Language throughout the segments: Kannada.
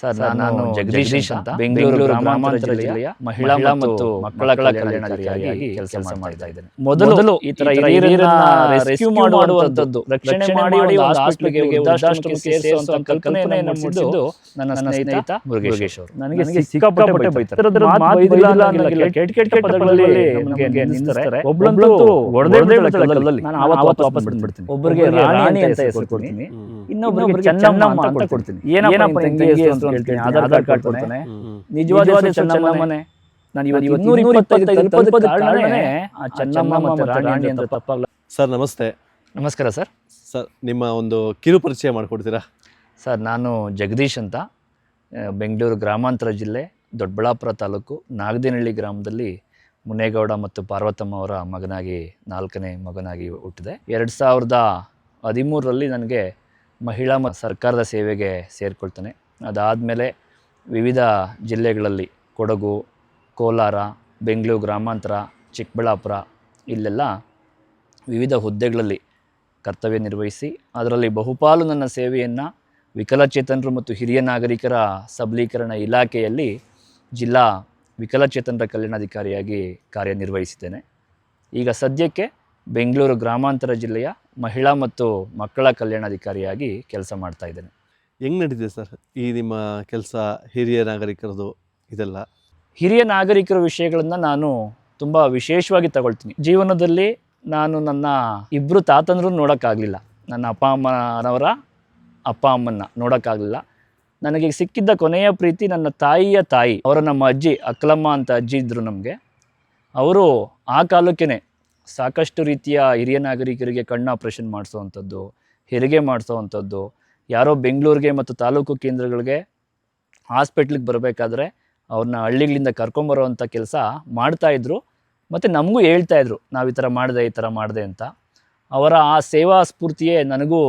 ಸರ್, ನಾನು ಜಗದೀಶ್ ಅಂತ ಬೆಂಗಳೂರು ಗ್ರಾಮಾಂತರ ಜಿಲ್ಲೆಯ ಮಹಿಳಾ ಮತ್ತು ಮಕ್ಕಳ ಕಲ್ಯಾಣಾಧಿಕಾರಿಯಾಗಿ ಕೆಲಸ ಮಾಡ್ತಾ ಇದ್ದೇನೆ. ಮೊದಲು ಈ ತರ ಹಿರಿಯರನ್ನ ರೆಸ್ಕ್ಯೂ ಮಾಡುವಂತದ್ದು, ರಕ್ಷಣೆ ಮಾಡಿ ಒಂದು ಹಾಸ್ಪಿಟಲ್ಗೆ ವೃದ್ಧಾಶ್ರಮಕ್ಕೆ ಸೇರಿಸುವಂತ ಕಲ್ಪನೆಯನ್ನು ಮೂಡಿಸಿದ್ದು ನನ್ನ ಸ್ನೇಹಿತ ಮುರುಗೇಶ್ ಅವರು. ನನಗೆ ಸಿಕ್ಕಾಪಟ್ಟೆ ಬೈತಾರೆ. ಕೆಟ್ಟ ಪದಗಳಲ್ಲಿ ನಮಗೆ ನಿಲ್ಲಿಸ್ತಾರೆ. ಒಬ್ಬಳಂತೂ ಹೊಡೆದೇ ಕಲ್ಲಲ್ಲಿ. ನಾನು ಆವತ್ತು ವಾಪಸ್ ಬಿಡ್ತೀನಿ. ಒಬ್ಬರಿಗೆ ರಾಣಿ ಅಂತ ಹೆಸರು ಕೊಡ್ತೀನಿ, ಇನ್ನೊಬ್ಬರಿಗೆ ಚೆನ್ನಮ್ಮ ಅಂತ ಕೊಡ್ತೀನಿ. ಏನಪ್ಪ ಹೇಳ್ತೀನಿ, ಆಧಾರ್ ಕಾರ್ಡ್ ಕೊಡ್ತಾನೆ. ನಿಜವಾದ ಚೆನ್ನಮ್ಮನೆ. ನಾನು ಇವತ್ತು 225 ಕಾರಣನೇ ಆ ಚೆನ್ನಮ್ಮ ಮತ್ತು ರಾಣಿ ಅಂತ ತಪ್ಪಾಗಲ್ಲ. ಸರ್ ನಮಸ್ತೆ. ನಮಸ್ಕಾರ ಸರ್. ಸರ್ ನಿಮ್ಮ ಒಂದು ಕಿರು ಪರಿಚಯ ಮಾಡಿಕೊಡ್ತೀರಾ? ಸರ್, ನಾನು ಜಗದೀಶ್ ಅಂತ, ಬೆಂಗಳೂರು ಗ್ರಾಮಾಂತರ ಜಿಲ್ಲೆ ದೊಡ್ಡಬಳ್ಳಾಪುರ ತಾಲೂಕು ನಾಗದೇನಹಳ್ಳಿ ಗ್ರಾಮದಲ್ಲಿ ಮುನೇಗೌಡ ಮತ್ತು ಪಾರ್ವತಮ್ಮ ಅವರ ಮಗನಾಗಿ 4ನೇ ಮಗನಾಗಿ ಹುಟ್ಟಿದೆ. 2013ರಲ್ಲಿ ನನಗೆ ಮಹಿಳಾ ಮತ್ತು ಸರ್ಕಾರದ ಸೇವೆಗೆ ಸೇರಿಕೊಳ್ತಾನೆ. ಅದಾದಮೇಲೆ ವಿವಿಧ ಜಿಲ್ಲೆಗಳಲ್ಲಿ ಕೊಡಗು, ಕೋಲಾರ, ಬೆಂಗಳೂರು ಗ್ರಾಮಾಂತರ, ಚಿಕ್ಕಬಳ್ಳಾಪುರ ಇಲ್ಲೆಲ್ಲ ವಿವಿಧ ಹುದ್ದೆಗಳಲ್ಲಿ ಕರ್ತವ್ಯ ನಿರ್ವಹಿಸಿ ಅದರಲ್ಲಿ ಬಹುಪಾಲು ನನ್ನ ಸೇವೆಯನ್ನು ವಿಕಲಚೇತನರು ಮತ್ತು ಹಿರಿಯ ನಾಗರಿಕರ ಸಬಲೀಕರಣ ಇಲಾಖೆಯಲ್ಲಿ ಜಿಲ್ಲಾ ವಿಕಲಚೇತನರ ಕಲ್ಯಾಣಾಧಿಕಾರಿಯಾಗಿ ಕಾರ್ಯನಿರ್ವಹಿಸಿದ್ದೇನೆ. ಈಗ ಸದ್ಯಕ್ಕೆ ಬೆಂಗಳೂರು ಗ್ರಾಮಾಂತರ ಜಿಲ್ಲೆಯ ಮಹಿಳಾ ಮತ್ತು ಮಕ್ಕಳ ಕಲ್ಯಾಣಾಧಿಕಾರಿಯಾಗಿ ಕೆಲಸ ಮಾಡ್ತಾ ಇದ್ದೇನೆ. ಹೆಂಗೆ ನಡೀತಿದೆ ಸರ್ ಈ ನಿಮ್ಮ ಕೆಲಸ? ಹಿರಿಯ ನಾಗರಿಕರದು ಇದೆಲ್ಲ, ಹಿರಿಯ ನಾಗರಿಕರ ವಿಷಯಗಳನ್ನು ನಾನು ತುಂಬ ವಿಶೇಷವಾಗಿ ತಗೊಳ್ತೀನಿ. ಜೀವನದಲ್ಲಿ ನಾನು ನನ್ನ 2 ತಾತಂದ್ರೂ ನೋಡೋಕ್ಕಾಗಲಿಲ್ಲ. ನನ್ನ ಅಪ್ಪ ಅಮ್ಮನವರ ಅಪ್ಪ ಅಮ್ಮನ್ನ ನೋಡೋಕ್ಕಾಗಲಿಲ್ಲ. ನನಗೆ ಸಿಕ್ಕಿದ್ದ ಕೊನೆಯ ಪ್ರೀತಿ ನನ್ನ ತಾಯಿಯ ತಾಯಿ. ಅವರ ನಮ್ಮ ಅಜ್ಜಿ ಅಕ್ಕಲಮ್ಮ ಅಂತ ಅಜ್ಜಿ ಇದ್ದರು ನಮಗೆ. ಅವರು ಆ ಕಾಲಕ್ಕೇ ಸಾಕಷ್ಟು ರೀತಿಯ ಹಿರಿಯ ನಾಗರಿಕರಿಗೆ ಕಣ್ಣು ಆಪ್ರೇಷನ್ ಮಾಡಿಸೋವಂಥದ್ದು, ಹೆರಿಗೆ ಮಾಡಿಸೋವಂಥದ್ದು, ಯಾರೋ ಬೆಂಗಳೂರಿಗೆ ಮತ್ತು ತಾಲೂಕು ಕೇಂದ್ರಗಳಿಗೆ ಹಾಸ್ಪಿಟ್ಲಿಗೆ ಬರಬೇಕಾದ್ರೆ ಅವ್ರನ್ನ ಹಳ್ಳಿಗಳಿಂದ ಕರ್ಕೊಂಬರೋವಂಥ ಕೆಲಸ ಮಾಡ್ತಾಯಿದ್ರು. ಮತ್ತು ನಮಗೂ ಹೇಳ್ತಾಯಿದ್ರು, ನಾವು ಈ ಥರ ಮಾಡಿದೆ ಅಂತ. ಅವರ ಆ ಸೇವಾ ಸ್ಫೂರ್ತಿಯೇ ನನಗೂ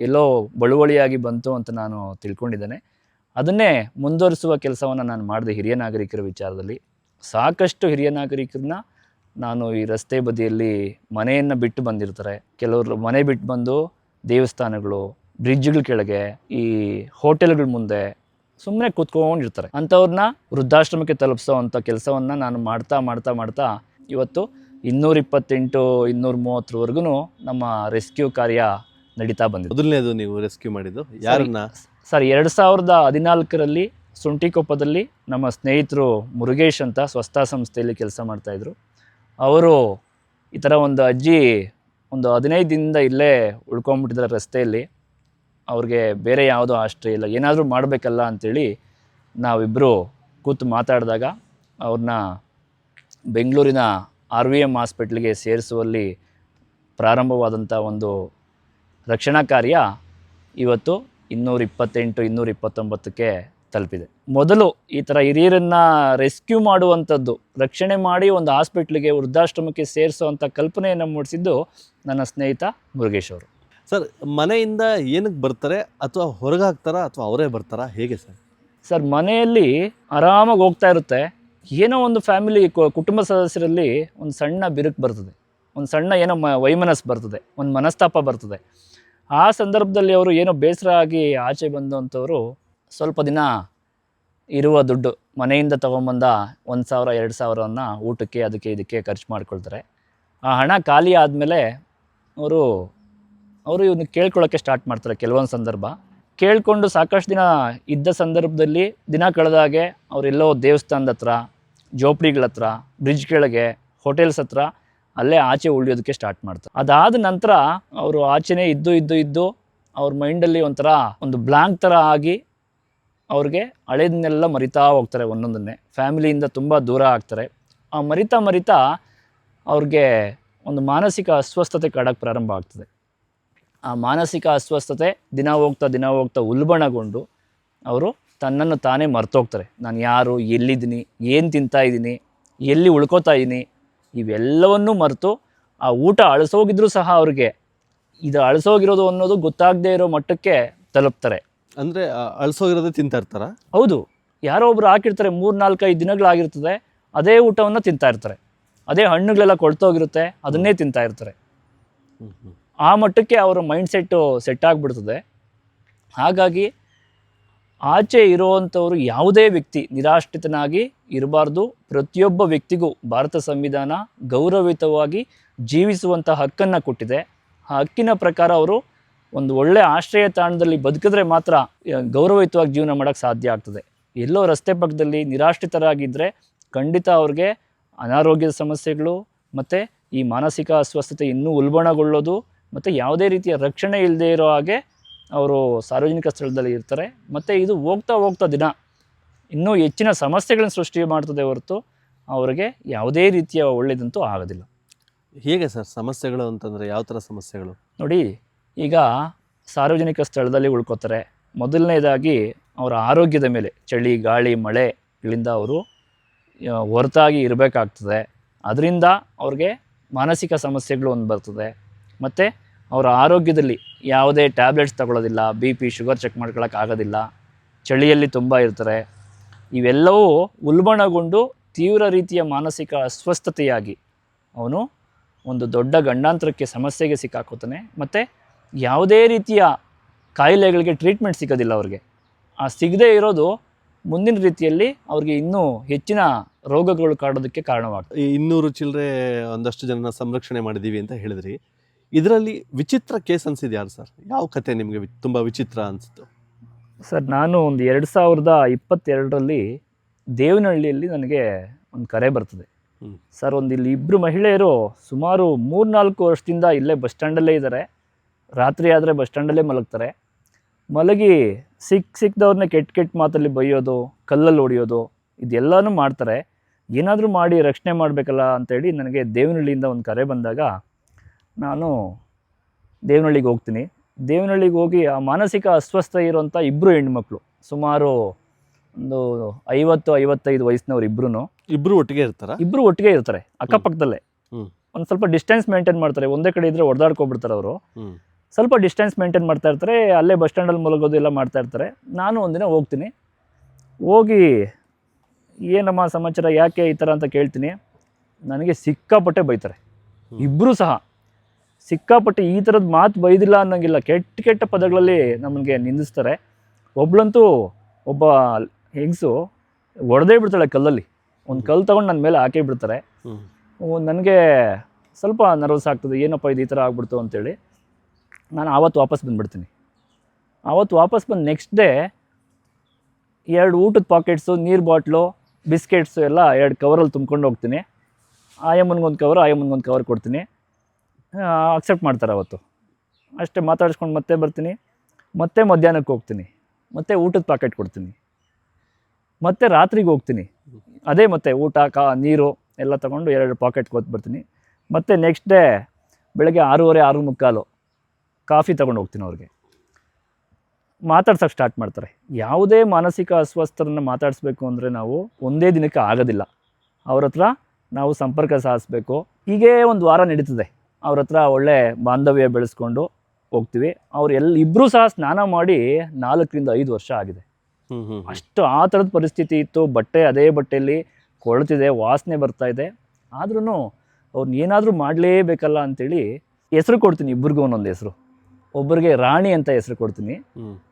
ಎಲ್ಲೋ ಬಳುವಳಿಯಾಗಿ ಬಂತು ಅಂತ ನಾನು ತಿಳ್ಕೊಂಡಿದ್ದೇನೆ. ಅದನ್ನೇ ಮುಂದುವರಿಸುವ ಕೆಲಸವನ್ನು ನಾನು ಮಾಡಿದೆ. ಹಿರಿಯ ನಾಗರಿಕರ ವಿಚಾರದಲ್ಲಿ ಸಾಕಷ್ಟು ಹಿರಿಯ ನಾಗರಿಕರನ್ನ ನಾನು ಈ ರಸ್ತೆ ಬದಿಯಲ್ಲಿ ಮನೆಯನ್ನು ಬಿಟ್ಟು ಬಂದಿರ್ತಾರೆ. ಕೆಲವರು ಮನೆ ಬಿಟ್ಟು ಬಂದು ದೇವಸ್ಥಾನಗಳು, ಬ್ರಿಡ್ಜ್ಗಳ ಕೆಳಗೆ, ಈ ಹೋಟೆಲ್ಗಳ ಮುಂದೆ ಸುಮ್ಮನೆ ಕೂತ್ಕೊಂಡಿರ್ತಾರೆ. ಅಂಥವ್ರನ್ನ ವೃದ್ಧಾಶ್ರಮಕ್ಕೆ ತಲುಪಿಸೋ ಅಂಥ ಕೆಲಸವನ್ನು ನಾನು ಮಾಡ್ತಾ ಇವತ್ತು 228-230ವರೆಗೂ ನಮ್ಮ ರೆಸ್ಕ್ಯೂ ಕಾರ್ಯ ನಡೀತಾ ಬಂದಿದೆ. ಮೊದಲನೇದು ನೀವು ರೆಸ್ಕ್ಯೂ ಮಾಡಿದ್ದು ಯಾರನ್ನ? ಸರ್, 2014ರಲ್ಲಿ ಸುಂಟಿಕೊಪ್ಪದಲ್ಲಿ ನಮ್ಮ ಸ್ನೇಹಿತರು ಮುರುಗೇಶ್ ಅಂತ ಸ್ವಸ್ಥಾ ಸಂಸ್ಥೆಯಲ್ಲಿ ಕೆಲಸ ಮಾಡ್ತಾಯಿದ್ರು. ಅವರು ಈ ಥರ ಒಂದು ಅಜ್ಜಿ ಒಂದು 15 ದಿನದಿಂದ ಇಲ್ಲೇ ಉಳ್ಕೊಂಬಿಟ್ಟಿದ್ದಾರೆ ರಸ್ತೆಯಲ್ಲಿ. ಅವ್ರಿಗೆ ಬೇರೆ ಯಾವುದೋ ಆಶ್ರಯ ಇಲ್ಲ, ಏನಾದರೂ ಮಾಡಬೇಕಲ್ಲ ಅಂಥೇಳಿ ನಾವಿಬ್ಬರು ಕೂತು ಮಾತಾಡಿದಾಗ ಅವ್ರನ್ನ ಬೆಂಗಳೂರಿನ RVM ಹಾಸ್ಪಿಟ್ಲಿಗೆ ಸೇರಿಸುವಲ್ಲಿ ಪ್ರಾರಂಭವಾದಂಥ ಒಂದು ರಕ್ಷಣಾ ಕಾರ್ಯ ಇವತ್ತು 228-229ಕ್ಕೆ ತಲುಪಿದೆ. ಮೊದಲು ಈ ಥರ ಹಿರಿಯರನ್ನು ರೆಸ್ಕ್ಯೂ ಮಾಡುವಂಥದ್ದು, ರಕ್ಷಣೆ ಮಾಡಿ ಒಂದು ಹಾಸ್ಪಿಟ್ಲಿಗೆ ವೃದ್ಧಾಶ್ರಮಕ್ಕೆ ಸೇರಿಸುವಂಥ ಕಲ್ಪನೆಯನ್ನು ಮೂಡಿಸಿದ್ದು ನನ್ನ ಸ್ನೇಹಿತ ಮುರುಗೇಶ್ ಅವರು. ಸರ್, ಮನೆಯಿಂದ ಏನಕ್ಕೆ ಬರ್ತಾರೆ, ಅಥವಾ ಹೊರಗೆ ಹಾಕ್ತಾರಾ ಅಥವಾ ಅವರೇ ಬರ್ತಾರಾ, ಹೇಗೆ ಸರ್? ಸರ್, ಮನೆಯಲ್ಲಿ ಆರಾಮಾಗಿ ಹೋಗ್ತಾ ಇರುತ್ತೆ. ಏನೋ ಒಂದು ಫ್ಯಾಮಿಲಿ ಕುಟುಂಬ ಸದಸ್ಯರಲ್ಲಿ ಒಂದು ಸಣ್ಣ ಬಿರುಕು ಬರ್ತದೆ, ಒಂದು ಸಣ್ಣ ಏನೋ ವೈಮನಸ್ಸು ಬರ್ತದೆ, ಒಂದು ಮನಸ್ತಾಪ ಬರ್ತದೆ. ಆ ಸಂದರ್ಭದಲ್ಲಿ ಅವರು ಏನೋ ಬೇಸರ ಆಗಿ ಆಚೆ ಬಂದಂಥವರು ಸ್ವಲ್ಪ ದಿನ ಇರುವ ದುಡ್ಡು ಮನೆಯಿಂದ ತೊಗೊಂಬಂದ 1,000-2,000 ಊಟಕ್ಕೆ ಅದಕ್ಕೆ ಇದಕ್ಕೆ ಖರ್ಚು ಮಾಡ್ಕೊಳ್ತಾರೆ. ಆ ಹಣ ಖಾಲಿ ಆದಮೇಲೆ ಅವರು ಇವನ್ನ ಕೇಳ್ಕೊಳ್ಳೋಕ್ಕೆ ಸ್ಟಾರ್ಟ್ ಮಾಡ್ತಾರೆ. ಕೆಲವೊಂದು ಸಂದರ್ಭ ಕೇಳಿಕೊಂಡು ಸಾಕಷ್ಟು ದಿನ ಇದ್ದ ಸಂದರ್ಭದಲ್ಲಿ ದಿನ ಕಳೆದಾಗೆ ಅವರೆಲ್ಲೋ ದೇವಸ್ಥಾನದ ಹತ್ರ, ಜೋಪಡಿಗಳ ಹತ್ರ, ಬ್ರಿಡ್ಜ್ ಕೆಳಗೆ, ಹೋಟೆಲ್ಸ್ ಹತ್ರ ಅಲ್ಲೇ ಆಚೆ ಉಳಿಯೋದಕ್ಕೆ ಸ್ಟಾರ್ಟ್ ಮಾಡ್ತಾರೆ. ಅದಾದ ನಂತರ ಅವರು ಆಚೆನೇ ಇದ್ದು ಅವ್ರ ಮೈಂಡಲ್ಲಿ ಒಂದು ಬ್ಲ್ಯಾಂಕ್ ಥರ ಆಗಿ ಅವ್ರಿಗೆ ಹಳೇದನ್ನೆಲ್ಲ ಮರಿತಾ ಹೋಗ್ತಾರೆ. ಒಂದೊಂದನ್ನೇ ಫ್ಯಾಮಿಲಿಯಿಂದ ತುಂಬ ದೂರ ಆಗ್ತಾರೆ. ಆ ಮರಿತಾ ಅವ್ರಿಗೆ ಒಂದು ಮಾನಸಿಕ ಅಸ್ವಸ್ಥತೆ ಕಾಡೋಕ್ಕೆ ಪ್ರಾರಂಭ ಆಗ್ತದೆ. ಆ ಮಾನಸಿಕ ಅಸ್ವಸ್ಥತೆ ದಿನ ಹೋಗ್ತಾ ಉಲ್ಬಣಗೊಂಡು ಅವರು ತನ್ನನ್ನು ತಾನೇ ಮರ್ತೋಗ್ತಾರೆ. ನಾನು ಯಾರು, ಎಲ್ಲಿದ್ದೀನಿ, ಏನು ತಿಂತಾಯಿದ್ದೀನಿ, ಎಲ್ಲಿ ಉಳ್ಕೋತಾ ಇದ್ದೀನಿ, ಇವೆಲ್ಲವನ್ನೂ ಮರೆತು ಆ ಊಟ ಅಳಿಸೋಗಿದ್ರೂ ಸಹ ಅವ್ರಿಗೆ ಇದು ಅಳಿಸೋಗಿರೋದು ಅನ್ನೋದು ಗೊತ್ತಾಗದೇ ಇರೋ ಮಟ್ಟಕ್ಕೆ ತಲುಪ್ತಾರೆ. ಅಂದರೆ ಅಳಿಸೋಗಿರೋದೇ ತಿಂತಾ ಇರ್ತಾರ? ಹೌದು. ಯಾರೋ ಒಬ್ರು ಹಾಕಿರ್ತಾರೆ, 3-4-5 ದಿನಗಳಾಗಿರ್ತದೆ, ಅದೇ ಊಟವನ್ನು ತಿಂತಾ ಇರ್ತಾರೆ. ಅದೇ ಹಣ್ಣುಗಳೆಲ್ಲ ಕೊಳ್ತೋಗಿರುತ್ತೆ, ಅದನ್ನೇ ತಿಂತಾ ಇರ್ತಾರೆ. ಆ ಮಟ್ಟಕ್ಕೆ ಅವರ ಮೈಂಡ್ಸೆಟ್ಟು ಸೆಟ್ ಆಗಿಬಿಡ್ತದೆ. ಹಾಗಾಗಿ ಆಚೆ ಇರುವಂಥವ್ರು ಯಾವುದೇ ವ್ಯಕ್ತಿ ನಿರಾಶ್ರಿತನಾಗಿ ಇರಬಾರ್ದು. ಪ್ರತಿಯೊಬ್ಬ ವ್ಯಕ್ತಿಗೂ ಭಾರತ ಸಂವಿಧಾನ ಗೌರವಯುತವಾಗಿ ಜೀವಿಸುವಂಥ ಹಕ್ಕನ್ನು ಕೊಟ್ಟಿದೆ. ಆ ಹಕ್ಕಿನ ಪ್ರಕಾರ ಅವರು ಒಂದು ಒಳ್ಳೆಯ ಆಶ್ರಯ ತಾಣದಲ್ಲಿ ಬದುಕಿದ್ರೆ ಮಾತ್ರ ಗೌರವಯುತವಾಗಿ ಜೀವನ ಮಾಡೋಕ್ಕೆ ಸಾಧ್ಯ ಆಗ್ತದೆ. ಎಲ್ಲೋ ರಸ್ತೆ ಪಕ್ಕದಲ್ಲಿ ನಿರಾಶ್ರಿತರಾಗಿದ್ದರೆ ಖಂಡಿತ ಅವ್ರಿಗೆ ಅನಾರೋಗ್ಯದ ಸಮಸ್ಯೆಗಳು ಮತ್ತು ಈ ಮಾನಸಿಕ ಅಸ್ವಸ್ಥತೆ ಇನ್ನೂ ಉಲ್ಬಣಗೊಳ್ಳೋದು ಮತ್ತು ಯಾವುದೇ ರೀತಿಯ ರಕ್ಷಣೆ ಇಲ್ಲದೆ ಇರೋ ಹಾಗೆ ಅವರು ಸಾರ್ವಜನಿಕ ಸ್ಥಳದಲ್ಲಿ ಇರ್ತಾರೆ. ಮತ್ತು ಇದು ಹೋಗ್ತಾ ಹೋಗ್ತಾ ದಿನ ಇನ್ನೂ ಹೆಚ್ಚಿನ ಸಮಸ್ಯೆಗಳನ್ನು ಸೃಷ್ಟಿ ಮಾಡ್ತದೆ ಹೊರತು ಅವರಿಗೆ ಯಾವುದೇ ರೀತಿಯ ಒಳ್ಳೆಯದಂತೂ ಆಗೋದಿಲ್ಲ. ಹೇಗೆ ಸರ್ ಸಮಸ್ಯೆಗಳು ಅಂತಂದರೆ ಯಾವ ಥರ ಸಮಸ್ಯೆಗಳು? ನೋಡಿ, ಈಗ ಸಾರ್ವಜನಿಕ ಸ್ಥಳದಲ್ಲಿ ಉಳ್ಕೋತಾರೆ. ಮೊದಲನೇದಾಗಿ ಅವರ ಆರೋಗ್ಯದ ಮೇಲೆ ಚಳಿ ಗಾಳಿ ಮಳೆಗಳಿಂದ ಅವರು ಹೊರತಾಗಿ ಇರಬೇಕಾಗ್ತದೆ. ಅದರಿಂದ ಅವ್ರಿಗೆ ಮಾನಸಿಕ ಸಮಸ್ಯೆಗಳು ಒಂದು ಬರ್ತದೆ. ಮತ್ತು ಅವರ ಆರೋಗ್ಯದಲ್ಲಿ ಯಾವುದೇ ಟ್ಯಾಬ್ಲೆಟ್ಸ್ ತಗೊಳ್ಳೋದಿಲ್ಲ, BP ಶುಗರ್ ಚೆಕ್ ಮಾಡ್ಕೊಳ್ಳೋಕ್ಕಾಗೋದಿಲ್ಲ, ಚಳಿಯಲ್ಲಿ ತುಂಬ ಇರ್ತಾರೆ. ಇವೆಲ್ಲವೂ ಉಲ್ಬಣಗೊಂಡು ತೀವ್ರ ರೀತಿಯ ಮಾನಸಿಕ ಅಸ್ವಸ್ಥತೆಯಾಗಿ ಅವನು ಒಂದು ದೊಡ್ಡ ಗಂಡಾಂತರಕ್ಕೆ ಸಮಸ್ಯೆಗೆ ಸಿಕ್ಕಾಕೋತಾನೆ. ಮತ್ತು ಯಾವುದೇ ರೀತಿಯ ಕಾಯಿಲೆಗಳಿಗೆ ಟ್ರೀಟ್ಮೆಂಟ್ ಸಿಗೋದಿಲ್ಲ ಅವ್ರಿಗೆ. ಆ ಸಿಗದೇ ಇರೋದು ಮುಂದಿನ ರೀತಿಯಲ್ಲಿ ಅವ್ರಿಗೆ ಇನ್ನೂ ಹೆಚ್ಚಿನ ರೋಗಗಳು ಕಾಡೋದಕ್ಕೆ ಕಾರಣವಾಗ್ತದೆ. ಈ 200 ಚಿಲ್ಲರೆ ಒಂದಷ್ಟು ಜನನ ಸಂರಕ್ಷಣೆ ಮಾಡಿದ್ದೀವಿ ಅಂತ ಹೇಳಿದ್ರಿ. ಇದರಲ್ಲಿ ವಿಚಿತ್ರ ಕೇಸ್ ಅನಿಸಿದ್ದು ಯಾರು ಸರ್? ಯಾವ ಕತೆ ನಿಮಗೆ ತುಂಬ ವಿಚಿತ್ರ ಅನಿಸ್ತು? ಸರ್, ನಾನು ಒಂದು 2022ರಲ್ಲಿ ದೇವನಹಳ್ಳಿಯಲ್ಲಿ ನನಗೆ ಒಂದು ಕರೆ ಬರ್ತದೆ. ಸರ್, ಇಲ್ಲಿ ಇಬ್ಬರು ಮಹಿಳೆಯರು ಸುಮಾರು 3-4 ವರ್ಷದಿಂದ ಇಲ್ಲೇ ಬಸ್ ಸ್ಟ್ಯಾಂಡಲ್ಲೇ ಇದ್ದಾರೆ. ರಾತ್ರಿ ಆದರೆ ಬಸ್ ಸ್ಟ್ಯಾಂಡಲ್ಲೇ ಮಲಗ್ತಾರೆ. ಮಲಗಿ ಸಿಕ್ದವ್ರನ್ನ ಕೆಟ್ಟ ಮಾತಲ್ಲಿ ಬೈಯೋದು, ಕಲ್ಲಲ್ಲಿ ಹೊಡಿಯೋದು, ಇದೆಲ್ಲನೂ ಮಾಡ್ತಾರೆ. ಏನಾದರೂ ಮಾಡಿ ರಕ್ಷಣೆ ಮಾಡಬೇಕಲ್ಲ ಅಂತೇಳಿ ನನಗೆ ದೇವನಹಳ್ಳಿಯಿಂದ ಒಂದು ಕರೆ ಬಂದಾಗ ನಾನು ದೇವನಹಳ್ಳಿಗೆ ಹೋಗ್ತೀನಿ. ದೇವನಹಳ್ಳಿಗೆ ಹೋಗಿ ಆ ಮಾನಸಿಕ ಅಸ್ವಸ್ಥ ಇರೋಂಥ ಇಬ್ಬರು ಹೆಣ್ಮಕ್ಳು, ಸುಮಾರು ಒಂದು 50-55 ವಯಸ್ಸಿನವ್ರು ಇಬ್ಬರು ಒಟ್ಟಿಗೆ ಇರ್ತಾರೆ. ಇಬ್ಬರು ಒಟ್ಟಿಗೆ ಇರ್ತಾರೆ, ಅಕ್ಕಪಕ್ಕದಲ್ಲೇ. ಒಂದು ಸ್ವಲ್ಪ ಡಿಸ್ಟೆನ್ಸ್ ಮೇಂಟೈನ್ ಮಾಡ್ತಾರೆ. ಒಂದೇ ಕಡೆ ಇದ್ದರೆ ಹೊಡೆದಾಡ್ಕೊಬಿಡ್ತಾರೆ ಅವರು. ಸ್ವಲ್ಪ ಡಿಸ್ಟೆನ್ಸ್ ಮೇಂಟೈನ್ ಮಾಡ್ತಾ ಇರ್ತಾರೆ. ಅಲ್ಲೇ ಬಸ್ ಸ್ಟ್ಯಾಂಡಲ್ಲಿ ಮಲಗೋದು ಎಲ್ಲ ಮಾಡ್ತಾ ಇರ್ತಾರೆ. ನಾನು ಒಂದಿನ ಹೋಗ್ತೀನಿ. ಹೋಗಿ ಏನಮ್ಮ ಸಮಾಚಾರ, ಯಾಕೆ ಈ ಥರ ಅಂತ ಕೇಳ್ತೀನಿ. ನನಗೆ ಸಿಕ್ಕಾಪಟ್ಟೆ ಬೈತಾರೆ. ಇಬ್ಬರೂ ಸಹ ಸಿಕ್ಕಾಪಟ್ಟೆ ಈ ಥರದ ಮಾತು ಬೈದಿಲ್ಲ ಅನ್ನೋಂಗಿಲ್ಲ, ಕೆಟ್ಟ ಪದಗಳಲ್ಲಿ ನಮಗೆ ನಿಂದಿಸ್ತಾರೆ. ಒಬ್ಬ ಹೆಂಗಸು ಹೊಡೆದೇ ಬಿಡ್ತಾಳೆ ಕಲ್ಲಲ್ಲಿ. ಒಂದು ಕಲ್ಲು ತೊಗೊಂಡು ನನ್ನ ಮೇಲೆ ಹಾಕೇ ಬಿಡ್ತಾರೆ. ನನಗೆ ಸ್ವಲ್ಪ ನರ್ವಸ್ ಆಗ್ತದೆ, ಏನಪ್ಪ ಇದು ಈ ಥರ ಆಗ್ಬಿಡ್ತು ಅಂತೇಳಿ. ನಾನು ಆವತ್ತು ವಾಪಸ್ ಬಂದುಬಿಡ್ತೀನಿ. ಆವತ್ತು ವಾಪಸ್ ಬಂದು ನೆಕ್ಸ್ಟ್ ಡೇ 2 ಊಟದ ಪಾಕೆಟ್ಸು, ನೀರು ಬಾಟ್ಲು, ಬಿಸ್ಕೆಟ್ಸು ಎಲ್ಲ 2 ಕವರಲ್ಲಿ ತುಂಬ್ಕೊಂಡು ಹೋಗ್ತೀನಿ. ಆಯಮ್ಮನಿಗೊಂದು ಕವರ್ ಕೊಡ್ತೀನಿ. ಅಕ್ಸೆಪ್ಟ್ ಮಾಡ್ತಾರೆ ಅವತ್ತು. ಅಷ್ಟೇ ಮಾತಾಡಿಸ್ಕೊಂಡು ಮತ್ತೆ ಬರ್ತೀನಿ. ಮತ್ತೆ ಮಧ್ಯಾಹ್ನಕ್ಕೆ ಹೋಗ್ತೀನಿ. ಮತ್ತೆ ಊಟದ ಪ್ಯಾಕೆಟ್ ಕೊಡ್ತೀನಿ. ಮತ್ತೆ ರಾತ್ರಿಗೆ ಹೋಗ್ತೀನಿ. ಅದೇ ಮತ್ತೆ ಊಟ ನೀರು ಎಲ್ಲ ತೊಗೊಂಡು 2 ಪಾಕೆಟ್ ಕೊಟ್ಟು ಬರ್ತೀನಿ. ಮತ್ತು ನೆಕ್ಸ್ಟ್ ಡೇ ಬೆಳಗ್ಗೆ 6:30-6:45 ಕಾಫಿ ತೊಗೊಂಡು ಹೋಗ್ತೀನಿ. ಅವ್ರಿಗೆ ಮಾತಾಡ್ಸೋಕ್ಕೆ ಸ್ಟಾರ್ಟ್ ಮಾಡ್ತಾರೆ. ಯಾವುದೇ ಮಾನಸಿಕ ಅಸ್ವಸ್ಥರನ್ನು ಮಾತಾಡಿಸ್ಬೇಕು ಅಂದರೆ ನಾವು ಒಂದೇ ದಿನಕ್ಕೆ ಆಗೋದಿಲ್ಲ. ಅವ್ರ ಹತ್ರ ನಾವು ಸಂಪರ್ಕ ಸಾಧಿಸ್ಬೇಕು. ಹೀಗೇ ಒಂದು ವಾರ ನಡೀತದೆ. ಅವ್ರ ಹತ್ರ ಒಳ್ಳೆ ಬಾಂಧವ್ಯ ಬೆಳೆಸ್ಕೊಂಡು ಹೋಗ್ತೀವಿ. ಇಬ್ಬರೂ ಸಹ ಸ್ನಾನ ಮಾಡಿ 4-5 ವರ್ಷ ಆಗಿದೆ. ಅಷ್ಟು ಆ ಥರದ ಪರಿಸ್ಥಿತಿ ಇತ್ತು. ಅದೇ ಬಟ್ಟೆಯಲ್ಲಿ ಕೊಳ್ತಿದೆ, ವಾಸನೆ ಬರ್ತಾ ಇದೆ. ಆದ್ರೂ ಅವ್ರನ್ನ ಏನಾದರೂ ಮಾಡಲೇಬೇಕಲ್ಲ ಅಂಥೇಳಿ ಹೆಸರು ಕೊಡ್ತೀನಿ. ಇಬ್ಬರಿಗೂ ಒಂದೊಂದು ಹೆಸರು. ಒಬ್ಬರಿಗೆ ರಾಣಿ ಅಂತ ಹೆಸರು ಕೊಡ್ತೀನಿ,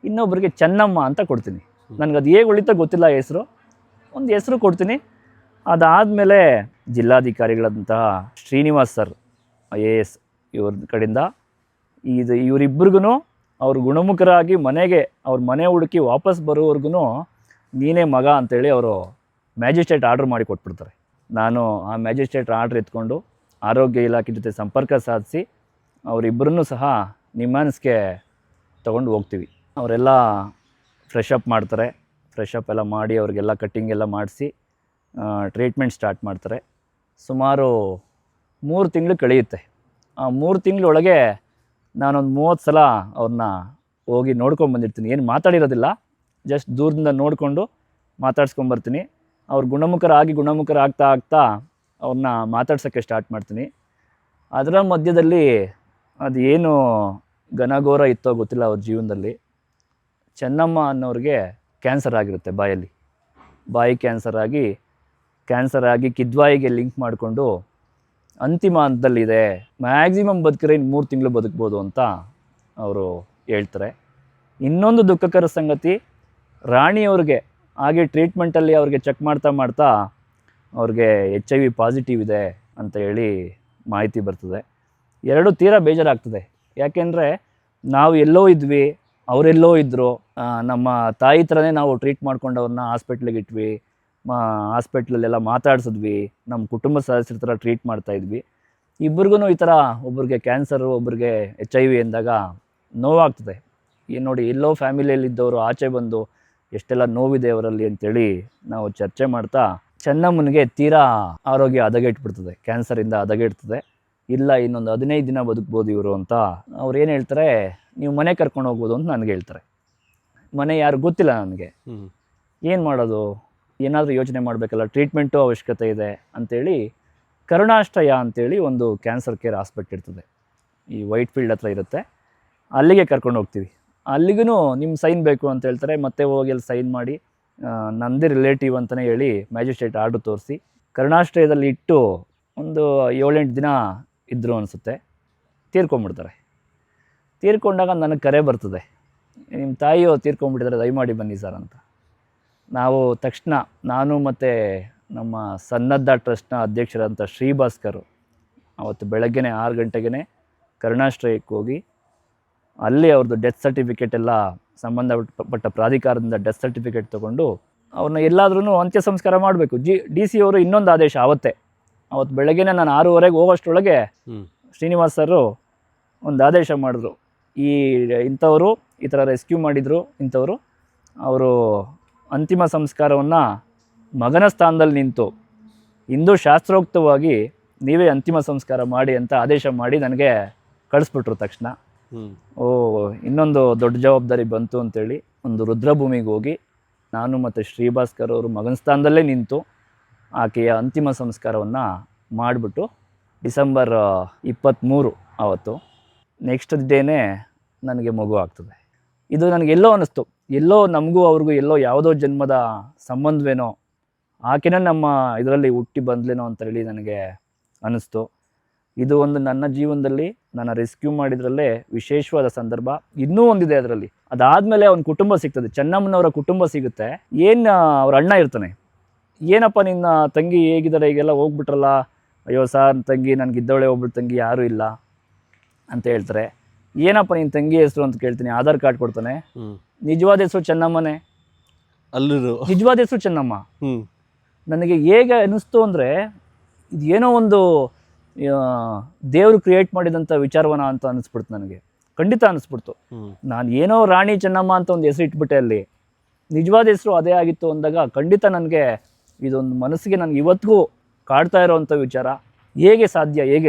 ಇನ್ನೊಬ್ಬರಿಗೆ ಚೆನ್ನಮ್ಮ ಅಂತ ಕೊಡ್ತೀನಿ. ನನಗದು ಹೇಗೆ ಉಳಿತಾ ಗೊತ್ತಿಲ್ಲ ಹೆಸರು. ಒಂದು ಹೆಸರು ಕೊಡ್ತೀನಿ. ಅದಾದಮೇಲೆ ಜಿಲ್ಲಾಧಿಕಾರಿಗಳಂತಹ ಶ್ರೀನಿವಾಸ್ ಸರ್ IAS ಇವ್ರ ಕಡೆಯಿಂದ ಇವರಿಬ್ಬರಿಗೂ ಅವ್ರು ಗುಣಮುಖರಾಗಿ ಅವ್ರ ಮನೆ ಹುಡುಕಿ ವಾಪಸ್ ಬರೋವರೆಗೂ ನೀನೇ ಮಗ ಅಂತೇಳಿ ಅವರು ಮ್ಯಾಜಿಸ್ಟ್ರೇಟ್ ಆರ್ಡ್ರ್ ಮಾಡಿ ಕೊಟ್ಬಿಡ್ತಾರೆ. ನಾನು ಆ ಮ್ಯಾಜಿಸ್ಟ್ರೇಟ್ ಆರ್ಡ್ರ್ ಎತ್ಕೊಂಡು ಆರೋಗ್ಯ ಇಲಾಖೆ ಜೊತೆ ಸಂಪರ್ಕ ಸಾಧಿಸಿ ಅವರಿಬ್ಬರನ್ನೂ ಸಹ ನಿಮ್ಹಾನ್ಸ್ಗೆ ತೊಗೊಂಡು ಹೋಗ್ತೀವಿ. ಅವರೆಲ್ಲ ಫ್ರೆಶ್ ಅಪ್ ಮಾಡ್ತಾರೆ. ಫ್ರೆಶ್ ಅಪ್ ಎಲ್ಲ ಮಾಡಿ ಅವ್ರಿಗೆಲ್ಲ ಕಟ್ಟಿಂಗ್ ಎಲ್ಲ ಮಾಡಿಸಿ ಟ್ರೀಟ್ಮೆಂಟ್ ಸ್ಟಾರ್ಟ್ ಮಾಡ್ತಾರೆ. ಸುಮಾರು 3 ತಿಂಗಳು ಕಳೆಯುತ್ತೆ. ಆ 3 ತಿಂಗಳೊಳಗೆ ನಾನೊಂದು 30 ಸಲ ಅವ್ರನ್ನ ಹೋಗಿ ನೋಡ್ಕೊಂಬಂದಿರ್ತೀನಿ. ಏನು ಮಾತಾಡಿರೋದಿಲ್ಲ, ಜಸ್ಟ್ ದೂರದಿಂದ ನೋಡಿಕೊಂಡು ಮಾತಾಡ್ಸ್ಕೊಂಬರ್ತೀನಿ. ಅವ್ರು ಗುಣಮುಖರಾಗ್ತಾ ಅವ್ರನ್ನ ಮಾತಾಡ್ಸೋಕ್ಕೆ ಸ್ಟಾರ್ಟ್ ಮಾಡ್ತೀನಿ. ಅದರ ಮಧ್ಯದಲ್ಲಿ ಅದು ಏನು ಘನಘೋರ ಇತ್ತೋ ಗೊತ್ತಿಲ್ಲ ಅವ್ರ ಜೀವನದಲ್ಲಿ. ಚೆನ್ನಮ್ಮ ಅನ್ನೋರಿಗೆ ಕ್ಯಾನ್ಸರ್ ಆಗಿರುತ್ತೆ. ಬಾಯಿ ಕ್ಯಾನ್ಸರ್ ಆಗಿ ಕಿದ್ವಾಯಿಗೆ ಲಿಂಕ್ ಮಾಡಿಕೊಂಡು ಅಂತಿಮ ಹಂತದಲ್ಲಿದೆ. ಮ್ಯಾಕ್ಸಿಮಮ್ ಬದುಕಿದ್ರೆ 3 ತಿಂಗಳು ಬದುಕ್ಬೋದು ಅಂತ ಅವರು ಹೇಳ್ತಾರೆ. ಇನ್ನೊಂದು ದುಃಖಕರ ಸಂಗತಿ, ರಾಣಿಯವ್ರಿಗೆ ಹಾಗೆ ಟ್ರೀಟ್ಮೆಂಟಲ್ಲಿ ಅವ್ರಿಗೆ ಚೆಕ್ ಮಾಡ್ತಾ ಅವ್ರಿಗೆ HIV ಪಾಸಿಟಿವ್ ಇದೆ ಅಂತ ಹೇಳಿ ಮಾಹಿತಿ ಬರ್ತದೆ. ಎರಡೂ ತೀರಾ ಬೇಜಾರಾಗ್ತದೆ. ಯಾಕೆಂದರೆ ನಾವು ಎಲ್ಲೋ ಇದ್ವಿ, ಅವರೆಲ್ಲೋ ಇದ್ದರು. ನಮ್ಮ ತಾಯಿ ಥರನೇ ನಾವು ಟ್ರೀಟ್ ಮಾಡ್ಕೊಂಡವ್ರನ್ನ ಹಾಸ್ಪಿಟ್ಲಿಗೆ ಇಟ್ವಿ, ಹಾಸ್ಪಿಟ್ಲಲ್ಲೆಲ್ಲ ಮಾತಾಡ್ಸಿದ್ವಿ, ನಮ್ಮ ಕುಟುಂಬ ಸದಸ್ಯರ ಥರ ಟ್ರೀಟ್ ಮಾಡ್ತಾಯಿದ್ವಿ. ಇಬ್ಬರಿಗೂ ಈ ಥರ ಒಬ್ರಿಗೆ ಕ್ಯಾನ್ಸರು, ಒಬ್ರಿಗೆ HIV ಎಂದಾಗ ನೋವಾಗ್ತದೆ. ಏನು ನೋಡಿ, ಎಲ್ಲೋ ಫ್ಯಾಮಿಲಿಯಲ್ಲಿದ್ದವರು ಆಚೆ ಬಂದು ಎಷ್ಟೆಲ್ಲ ನೋವಿದೆ ಅವರಲ್ಲಿ ಅಂತೇಳಿ ನಾವು ಚರ್ಚೆ ಮಾಡ್ತಾ ಚೆನ್ನಮ್ಮನಿಗೆ ತೀರಾ ಆರೋಗ್ಯ ಹದಗೆಟ್ಬಿಡ್ತದೆ, ಕ್ಯಾನ್ಸರಿಂದ ಹದಗೆಡ್ತದೆ. ಇಲ್ಲ, ಇನ್ನೊಂದು 15 ದಿನ ಬದುಕ್ಬೋದು ಇವರು ಅಂತ ಅವ್ರು ಏನು ಹೇಳ್ತಾರೆ, ನೀವು ಮನೆ ಕರ್ಕೊಂಡು ಹೋಗ್ಬೋದು ಅಂತ ನನಗೆ ಹೇಳ್ತಾರೆ. ಮನೆ ಯಾರು ಗೊತ್ತಿಲ್ಲ ನನಗೆ. ಏನು ಮಾಡೋದು, ಏನಾದರೂ ಯೋಚನೆ ಮಾಡಬೇಕಲ್ಲ, ಟ್ರೀಟ್ಮೆಂಟು ಅವಶ್ಯಕತೆ ಇದೆ ಅಂಥೇಳಿ ಕರುಣಾಶ್ರಯ ಅಂಥೇಳಿ ಒಂದು ಕ್ಯಾನ್ಸರ್ ಕೇರ್ ಹಾಸ್ಪಿಟ್ಲ್ ಇರ್ತದೆ, ಈ ವೈಟ್ ಫೀಲ್ಡ್ ಹತ್ರ ಇರುತ್ತೆ. ಅಲ್ಲಿಗೆ ಕರ್ಕೊಂಡು ಹೋಗ್ತೀವಿ. ಅಲ್ಲಿಗೂ ನಿಮ್ಮ ಸೈನ್ ಬೇಕು ಅಂತ ಹೇಳ್ತಾರೆ. ಮತ್ತೆ ಹೋಗಿ ಅಲ್ಲಿ ಸೈನ್ ಮಾಡಿ ನನ್ನದೇ ರಿಲೇಟಿವ್ ಅಂತಲೇ ಹೇಳಿ ಮ್ಯಾಜಿಸ್ಟ್ರೇಟ್ ಆರ್ಡ್ರ್ ತೋರಿಸಿ ಕರುಣಾಶ್ರಯದಲ್ಲಿ ಇಟ್ಟು ಒಂದು 7-8 ದಿನ ಇದ್ದರು ಅನಿಸುತ್ತೆ. ತೀರ್ಕೊಂಬಿಡ್ತಾರೆ. ತೀರ್ಕೊಂಡಾಗ ನನಗೆ ಕರೆ ಬರ್ತದೆ, ನಿಮ್ಮ ತಾಯಿಯೋ ತೀರ್ಕೊಂಬಿಟ್ಟಿದ್ದಾರೆ, ದಯಮಾಡಿ ಬನ್ನಿ ಸರ್ ಅಂತ. ನಾವು ತಕ್ಷಣ ನಾನು ಮತ್ತು ನಮ್ಮ ಸನ್ನದ್ಧ ಟ್ರಸ್ಟ್ನ ಅಧ್ಯಕ್ಷರಂಥ ಶ್ರೀಭಾಸ್ಕರ್ ಅವತ್ತು ಬೆಳಗ್ಗೆ 6 ಗಂಟೆಗೆ ಕರುಣಾಶ್ರಯಕ್ಕೆ ಹೋಗಿ ಅಲ್ಲಿ ಅವ್ರದ್ದು ಡೆತ್ ಸರ್ಟಿಫಿಕೇಟ್ ಎಲ್ಲ ಸಂಬಂಧಪಟ್ಟ ಪ್ರಾಧಿಕಾರದಿಂದ ಡೆತ್ ಸರ್ಟಿಫಿಕೇಟ್ ತೊಗೊಂಡು ಅವ್ರನ್ನ ಎಲ್ಲಾದ್ರೂ ಅಂತ್ಯ ಸಂಸ್ಕಾರ ಮಾಡಬೇಕು. DC ಅವರು ಇನ್ನೊಂದು ಆದೇಶ ಅವತ್ತು ಬೆಳಗ್ಗೆ ನಾನು 6:30 ಹೋಗೋಷ್ಟರೊಳಗೆ ಶ್ರೀನಿವಾಸ್ ಸರು ಒಂದು ಆದೇಶ ಮಾಡಿದ್ರು, ಇಂಥವರು ಈ ಥರ ರೆಸ್ಕ್ಯೂ ಮಾಡಿದರು, ಇಂಥವರು ಅವರು ಅಂತಿಮ ಸಂಸ್ಕಾರವನ್ನು ಮಗನ ಸ್ಥಾನದಲ್ಲಿ ನಿಂತು ಇಂದು ಶಾಸ್ತ್ರೋಕ್ತವಾಗಿ ನೀವೇ ಅಂತಿಮ ಸಂಸ್ಕಾರ ಮಾಡಿ ಅಂತ ಆದೇಶ ಮಾಡಿ ನನಗೆ ಕಳಿಸ್ಬಿಟ್ರು ತಕ್ಷಣ. ಇನ್ನೊಂದು ದೊಡ್ಡ ಜವಾಬ್ದಾರಿ ಬಂತು ಅಂತೇಳಿ ಒಂದು ರುದ್ರಭೂಮಿಗೆ ಹೋಗಿ ನಾನು ಮತ್ತು ಶ್ರೀಭಾಸ್ಕರ್ ಅವರು ಮಗನ ಸ್ಥಾನದಲ್ಲೇ ನಿಂತು ಆಕೆಯ ಅಂತಿಮ ಸಂಸ್ಕಾರವನ್ನು ಮಾಡಿಬಿಟ್ಟು ಡಿಸೆಂಬರ್ 23 ಆವತ್ತು ನೆಕ್ಸ್ಟ್ ಡೇನೇ ನನಗೆ ಮಗು ಆಗ್ತದೆ. ಇದು ನನಗೆಲ್ಲೋ ಅನ್ನಿಸ್ತು, ಎಲ್ಲೋ ನಮಗೂ ಅವ್ರಿಗೂ ಎಲ್ಲೋ ಯಾವುದೋ ಜನ್ಮದ ಸಂಬಂಧವೇನೋ, ಆಕೆನೇ ನಮ್ಮ ಇದರಲ್ಲಿ ಹುಟ್ಟಿ ಬಂದ್ಲೇನೋ ಅಂತೇಳಿ ನನಗೆ ಅನ್ನಿಸ್ತು. ಇದು ಒಂದು ನನ್ನ ಜೀವನದಲ್ಲಿ ನನ್ನ ರೆಸ್ಕ್ಯೂ ಮಾಡಿದ್ರಲ್ಲೇ ವಿಶೇಷವಾದ ಸಂದರ್ಭ. ಇನ್ನೂ ಒಂದಿದೆ ಅದರಲ್ಲಿ. ಅದಾದಮೇಲೆ ಅವ್ನ ಕುಟುಂಬ ಸಿಗ್ತದೆ, ಚೆನ್ನಮ್ಮನವರ ಕುಟುಂಬ ಸಿಗುತ್ತೆ. ಅವ್ರ ಅಣ್ಣ ಇರ್ತಾನೆ, ಏನಪ್ಪ ನಿನ್ನ ತಂಗಿ ಹೇಗಿದ್ದಾರೆ, ಈಗೆಲ್ಲ ಹೋಗ್ಬಿಟ್ರಲ್ಲ, ಅಯ್ಯೋ ಸಾರ್ ತಂಗಿ ನನಗಿದ್ದವಳೆ ಒಬ್ಬಳು ತಂಗಿ ಯಾರೂ ಇಲ್ಲ ಅಂತ ಹೇಳ್ತಾರೆ. ಏನಪ್ಪ ನಿನ್ನ ತಂಗಿ ಹೆಸರು ಅಂತ ಕೇಳ್ತೀನಿ, ಆಧಾರ್ ಕಾರ್ಡ್ ಕೊಡ್ತಾನೆ. ನಿಜವಾದ ಹೆಸರು ಚೆನ್ನಮ್ಮನೇ, ನಿಜವಾದ ಹೆಸರು ಚೆನ್ನಮ್ಮ. ನನಗೆ ಹೇಗೆ ಅನ್ನಿಸ್ತು ಅಂದರೆ ಇದು ಏನೋ ಒಂದು ದೇವರು ಕ್ರಿಯೇಟ್ ಮಾಡಿದಂಥ ವಿಚಾರವನ ಅಂತ ಅನ್ನಿಸ್ಬಿಡ್ತು ನನಗೆ. ಖಂಡಿತ ಅನ್ನಿಸ್ಬಿಡ್ತು. ನಾನು ಏನೋ ರಾಣಿ ಚೆನ್ನಮ್ಮ ಅಂತ ಒಂದು ಹೆಸರು ಇಟ್ಬಿಟ್ಟೆ, ಅಲ್ಲಿ ನಿಜವಾದ ಹೆಸರು ಅದೇ ಆಗಿತ್ತು ಅಂದಾಗ ಖಂಡಿತ ನನಗೆ ಇದೊಂದು ಮನಸ್ಸಿಗೆ ನನಗೆ ಇವತ್ತಿಗೂ ಕಾಡ್ತಾ ಇರೋವಂಥ ವಿಚಾರ, ಹೇಗೆ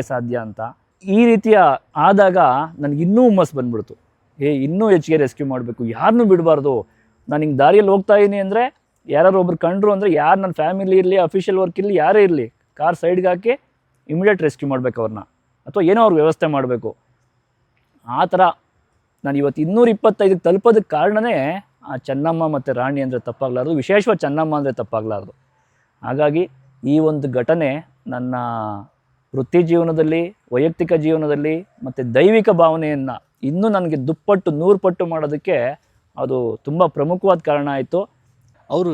ಸಾಧ್ಯ ಅಂತ. ಈ ರೀತಿಯ ಆದಾಗ ನನಗೆ ಇನ್ನೂ ಹುಮ್ಮಸ್ಸು ಬಂದ್ಬಿಡ್ತು. ಇನ್ನೂ ಹೆಚ್ಚಿಗೆ ರೆಸ್ಕ್ಯೂ ಮಾಡಬೇಕು, ಯಾರನ್ನೂ ಬಿಡಬಾರ್ದು. ನಾನು ಹಿಂಗೆ ದಾರಿಯಲ್ಲಿ ಹೋಗ್ತಾ ಇದ್ದೀನಿ ಅಂದರೆ ಯಾರು ಒಬ್ರು ಕಂಡ್ರು ಅಂದರೆ, ಯಾರು ನನ್ನ ಫ್ಯಾಮಿಲಿ ಇರಲಿ, ಅಫಿಷಿಯಲ್ ವರ್ಕ್ ಇರಲಿ, ಯಾರೇ ಇರಲಿ, ಕಾರ್ ಸೈಡ್ಗೆ ಹಾಕಿ ಇಮಿಡಿಯೇಟ್ ರೆಸ್ಕ್ಯೂ ಮಾಡಬೇಕು ಅವ್ರನ್ನ, ಅಥವಾ ಏನೋ ಅವ್ರ ವ್ಯವಸ್ಥೆ ಮಾಡಬೇಕು. ಆ ಥರ ನಾನು ಇವತ್ತು 225ಕ್ಕೆ ತಲುಪೋದಕ್ಕೆ ಕಾರಣವೇ ಆ ಚೆನ್ನಮ್ಮ ಮತ್ತು ರಾಣಿ ಅಂದರೆ ತಪ್ಪಾಗಲಾರ್ದು, ವಿಶೇಷವಾಗಿ ಚೆನ್ನಮ್ಮ ಅಂದರೆ ತಪ್ಪಾಗಲಾರ್ದು. ಹಾಗಾಗಿ ಈ ಒಂದು ಘಟನೆ ನನ್ನ ವೃತ್ತಿ ಜೀವನದಲ್ಲಿ, ವೈಯಕ್ತಿಕ ಜೀವನದಲ್ಲಿ ಮತ್ತು ದೈವಿಕ ಭಾವನೆಯನ್ನು ಇನ್ನೂ ನನಗೆ ದುಪ್ಪಟ್ಟು 100 ಪಟ್ಟು ಮಾಡೋದಕ್ಕೆ ಅದು ತುಂಬ ಪ್ರಮುಖವಾದ ಕಾರಣ ಆಯಿತು. ಅವರು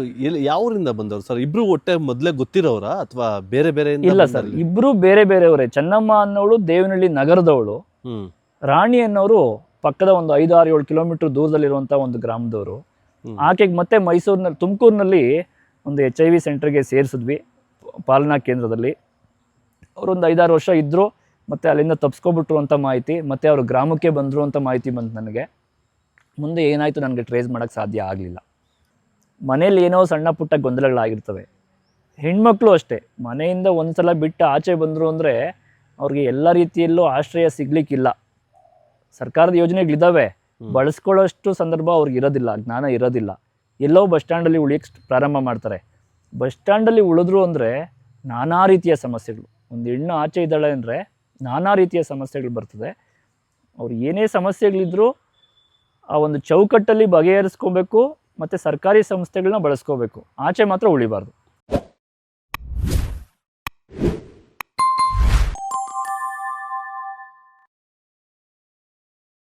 ಯಾವರಿಂದ ಬಂದವರು ಸರ್? ಇಬ್ರು ಒಟ್ಟೆ ಮೊದಲೇ ಗೊತ್ತಿರೋರಾ ಅಥವಾ ಬೇರೆ ಬೇರೆ? ಇಲ್ಲ ಸರ್, ಇಬ್ರು ಬೇರೆ ಬೇರೆಯವರೇ. ಚೆನ್ನಮ್ಮ ಅನ್ನೋಳು ದೇವನಹಳ್ಳಿ ನಗರದವಳು, ರಾಣಿ ಅನ್ನೋರು ಪಕ್ಕದ ಒಂದು 5-6-7 ಕಿಲೋಮೀಟರ್ ದೂರದಲ್ಲಿರುವಂಥ ಒಂದು ಗ್ರಾಮದವರು. ಆಕೆಗೆ ಮತ್ತೆ ಮೈಸೂರಿನಲ್ಲಿ, ತುಮಕೂರಿನಲ್ಲಿ ಒಂದು HIV ಸೆಂಟರ್ಗೆ ಸೇರಿಸಿದ್ವಿ, ಪಾಲನಾ ಕೇಂದ್ರದಲ್ಲಿ. ಅವರೊಂದು 5-6 ವರ್ಷ ಇದ್ದರು, ಮತ್ತು ಅಲ್ಲಿಂದ ತಪ್ಪಿಸ್ಕೊಬಿಟ್ರು ಅಂತ ಮಾಹಿತಿ, ಮತ್ತು ಅವರು ಗ್ರಾಮಕ್ಕೆ ಬಂದರು ಅಂತ ಮಾಹಿತಿ ಬಂತು ನನಗೆ. ಮುಂದೆ ಏನಾಯಿತು ನನಗೆ ಟ್ರೇಸ್ ಮಾಡೋಕ್ಕೆ ಸಾಧ್ಯ ಆಗಲಿಲ್ಲ. ಮನೇಲಿ ಏನೋ ಸಣ್ಣ ಪುಟ್ಟ ಗೊಂದಲಗಳಾಗಿರ್ತವೆ. ಹೆಣ್ಮಕ್ಳು ಅಷ್ಟೇ, ಮನೆಯಿಂದ ಒಂದು ಸಲ ಬಿಟ್ಟು ಆಚೆ ಬಂದರು ಅಂದರೆ ಅವ್ರಿಗೆ ಎಲ್ಲ ರೀತಿಯಲ್ಲೂ ಆಶ್ರಯ ಸಿಗ್ಲಿಕ್ಕಿಲ್ಲ. ಸರ್ಕಾರದ ಯೋಜನೆಗಳಿದ್ದಾವೆ, ಬಳಸ್ಕೊಳ್ಳೋಷ್ಟು ಸಂದರ್ಭ ಅವ್ರಿಗೆ ಇರೋದಿಲ್ಲ, ಜ್ಞಾನ ಇರೋದಿಲ್ಲ. ಎಲ್ಲೋ ಬಸ್ ಸ್ಟ್ಯಾಂಡಲ್ಲಿ ಉಳಿಯೋಕ್ಕೆ ಪ್ರಾರಂಭ ಮಾಡ್ತಾರೆ. ಬಸ್ ಸ್ಟ್ಯಾಂಡಲ್ಲಿ ಉಳಿದ್ರು ಅಂದರೆ ನಾನಾ ರೀತಿಯ ಸಮಸ್ಯೆಗಳು. ಒಂದು ಹೆಣ್ಣು ಆಚೆ ಇದ್ದಾಳೆ ಅಂದರೆ ನಾನಾ ರೀತಿಯ ಸಮಸ್ಯೆಗಳು ಬರ್ತದೆ. ಅವ್ರು ಏನೇ ಸಮಸ್ಯೆಗಳಿದ್ರೂ ಆ ಒಂದು ಚೌಕಟ್ಟಲ್ಲಿ ಬಗೆಹರಿಸ್ಕೋಬೇಕು, ಮತ್ತು ಸರ್ಕಾರಿ ಸಂಸ್ಥೆಗಳನ್ನ ಬಳಸ್ಕೋಬೇಕು, ಆಚೆ ಮಾತ್ರ ಉಳಿಬಾರ್ದು.